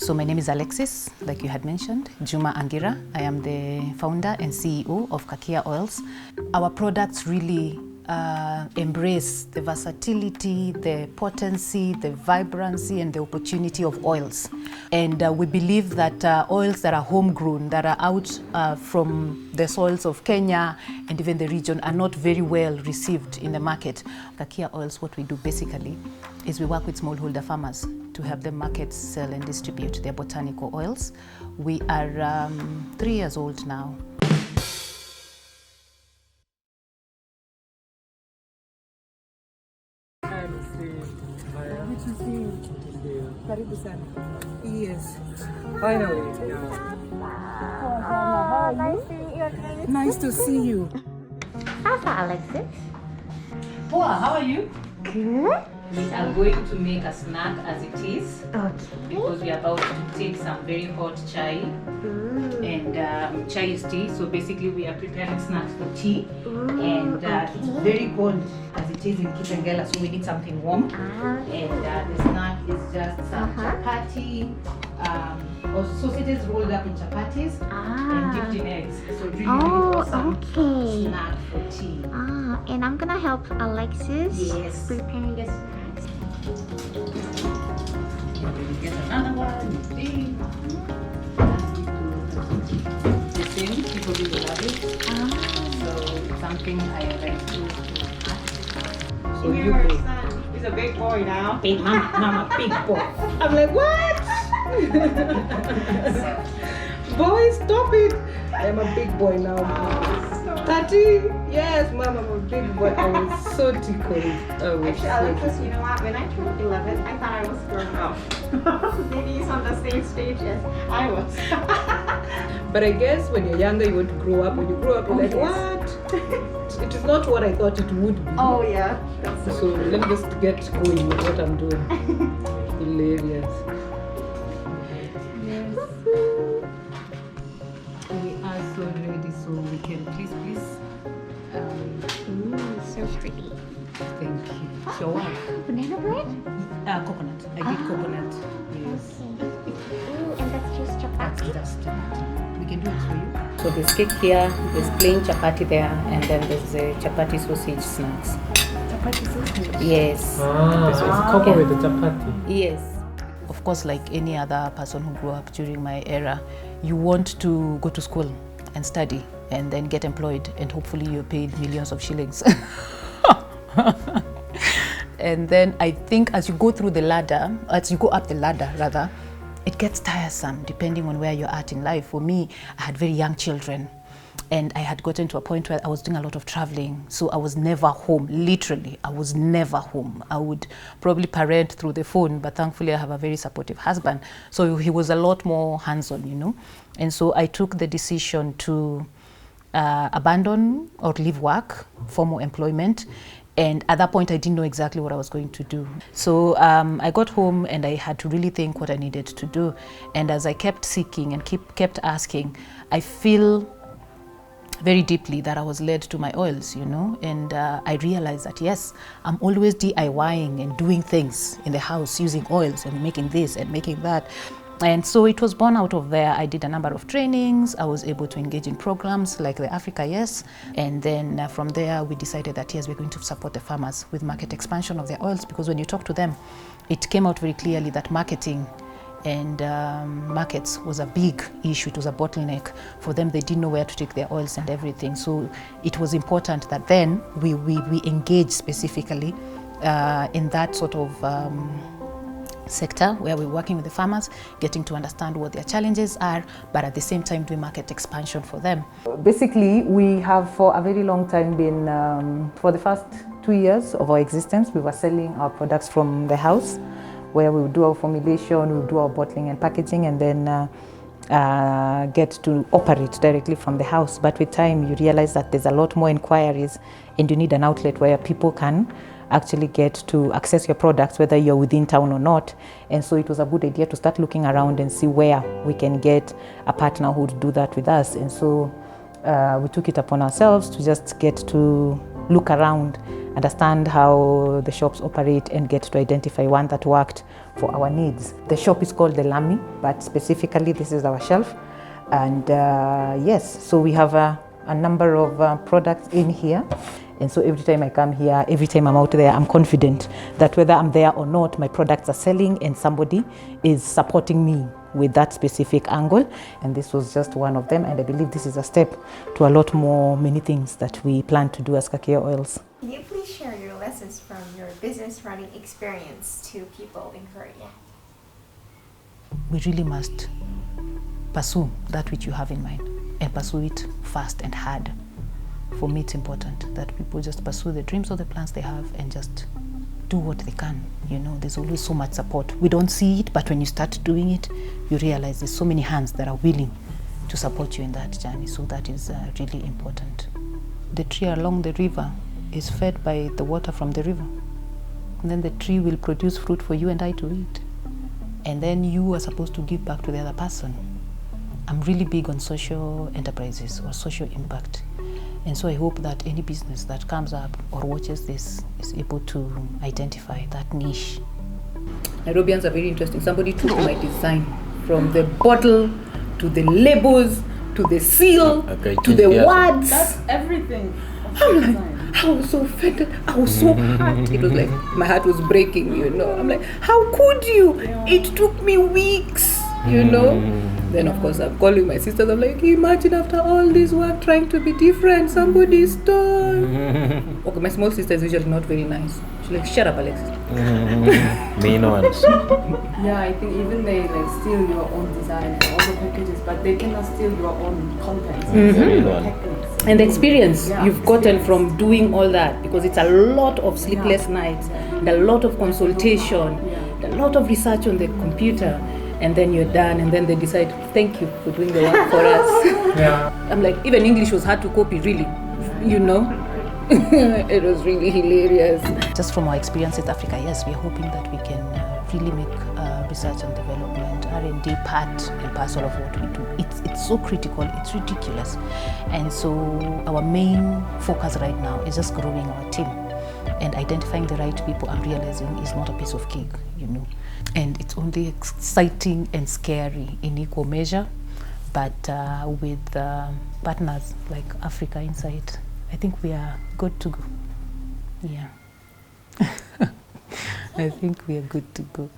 So my name is Alexis, like you had mentioned, Juma Angira. I am the founder and CEO of Kakia Oils. Our products really embrace the versatility, the potency, the vibrancy, and the opportunity of oils. And we believe that oils that are homegrown, that are out from the soils of Kenya and even the region, are not very well received in the market. Kakia Oils, what we do basically is we work with smallholder farmers to help them market, sell, and distribute their botanical oils. We are 3 years old now. Karibu sana. Yes. Finally. Nice to see you. How's Alexis? Poa, how are you? Good. We are going to make a snack as it is Okay. because we are about to take some very hot chai. And chai is tea, so basically we are preparing snacks for tea. And it's very cold as it is in Kitengela, so we need something warm. And the snack is just some chapati, or sausages rolled up in chapatis and dipped in eggs. So really, really awesome snack for tea. And I'm gonna help Alexis Yes. preparing the snacks. And then we get another one, big. The same, people really love it. So it's something I like to add. So you Your go. son, he's a big boy now. Big mama, big boy. I'm like, what? Boy, stop it. I'm a big boy now. 30? Yes, mom, I'm a big boy. I was so tickled. Actually, Alexis, you know what? When I turned 11, I thought I was grown up. Maybe he's on the same stage as I was. But I guess when you're younger, you want to grow up. When you grow up, you're like, what? It is not what I thought it would be. Oh, yeah. That's So let me just get going with what I'm doing. Hilarious. We are so ready, so we can please. So pretty. Thank you. So what? Banana bread? Coconut. I did coconut. Yes. Ooh, and that's just chapati? That's chapati. We can do it for you. So there's cake here, there's plain chapati there, and then there's the chapati sausage snacks. Chapati sausage. Yes. So it's coupled with the chapati. Yes. Of course, like any other person who grew up during my era, you want to go to school and study and then get employed, and hopefully you're paid millions of shillings. And then I think as you go up the ladder rather, it gets tiresome depending on where you're at in life. For me, I had very young children, and I had gotten to a point where I was doing a lot of traveling, so I was never home. Literally, I was never home. I would probably parent through the phone, but thankfully I have a very supportive husband, so he was a lot more hands-on, you know. And so I took the decision to abandon or leave work, formal employment. And at that point, I didn't know exactly what I was going to do. So I got home and I had to really think what I needed to do. And as I kept seeking and kept asking, I feel very deeply that I was led to my oils, you know. And I realized that, yes, I'm always DIYing and doing things in the house, using oils and making this and making that. And so it was born out of there. I did a number of trainings. I was able to engage in programs like the Africa Yes. And then from there, we decided that, yes, we're going to support the farmers with market expansion of their oils, because when you talk to them, it came out very clearly that marketing and markets was a big issue. It was a bottleneck for them. They didn't know where to take their oils and everything. So it was important that then we engage specifically in that sort of sector where we're working with the farmers, getting to understand what their challenges are, but at the same time doing market expansion for them. Basically, we have for a very long time been, for the first 2 years of our existence, we were selling our products from the house, where we would do our formulation, we would do our bottling and packaging, and then get to operate directly from the house. But with time, you realize that there's a lot more inquiries, and you need an outlet where people can actually get to access your products, whether you're within town or not. And so it was a good idea to start looking around and see where we can get a partner who would do that with us. And so we took it upon ourselves to just get to look around understand how the shops operate and get to identify one that worked for our needs. The shop is called the Lami, but specifically this is our shelf. And yes, so we have a number of products in here. And so every time I come here, every time I'm out there, I'm confident that whether I'm there or not, my products are selling and somebody is supporting me with that specific angle. And this was just one of them. And I believe this is a step to a lot more, many things that we plan to do as Kakia Oils. Can you please share your lessons from your business running experience to people in Korea? We really must pursue that which you have in mind and pursue it fast and hard. For me, it's important that people just pursue the dreams or the plans they have and just do what they can. You know, there's always so much support. We don't see it, but when you start doing it, you realize there's so many hands that are willing to support you in that journey. So that is really important. The tree along the river is fed by the water from the river. And then the tree will produce fruit for you and I to eat. And then you are supposed to give back to the other person. I'm really big on social enterprises or social impact. And so I hope that any business that comes up or watches this is able to identify that niche. Nairobians are very interesting. Somebody took my design from the bottle to the labels to the seal to the words. That's everything. I'm like, I was so offended. I was so hurt. It was like my heart was breaking, you know. I'm like, how could you? It took me weeks, you know. Then of course I'm calling my sisters. I'm like, imagine after all this work trying to be different, somebody stole. Okay, my small sister is usually not very nice. She's like, shut up, Alexis. Mean ones. Yeah, I think even they like steal your own design and all the packages, but they cannot steal your own content. Techniques. And the experience Yeah, you've gotten from doing all that, because it's a lot of sleepless nights, and a lot of consultation, a lot of research on the computer, and then you're done, and then they decide, thank you for doing the work for us. Yeah. I'm like, even English was hard to copy, really, you know. It was really hilarious. Just from our experience in Africa, yes, we are hoping that we can really make research and development, R&D part and parcel of what we do. It's so critical, it's ridiculous. And so our main focus right now is just growing our team and identifying the right people. I'm realizing is not a piece of cake, you know. And it's only exciting and scary in equal measure, but with partners like Africa Insight, I think we are good to go. Yeah. I think we are good to go.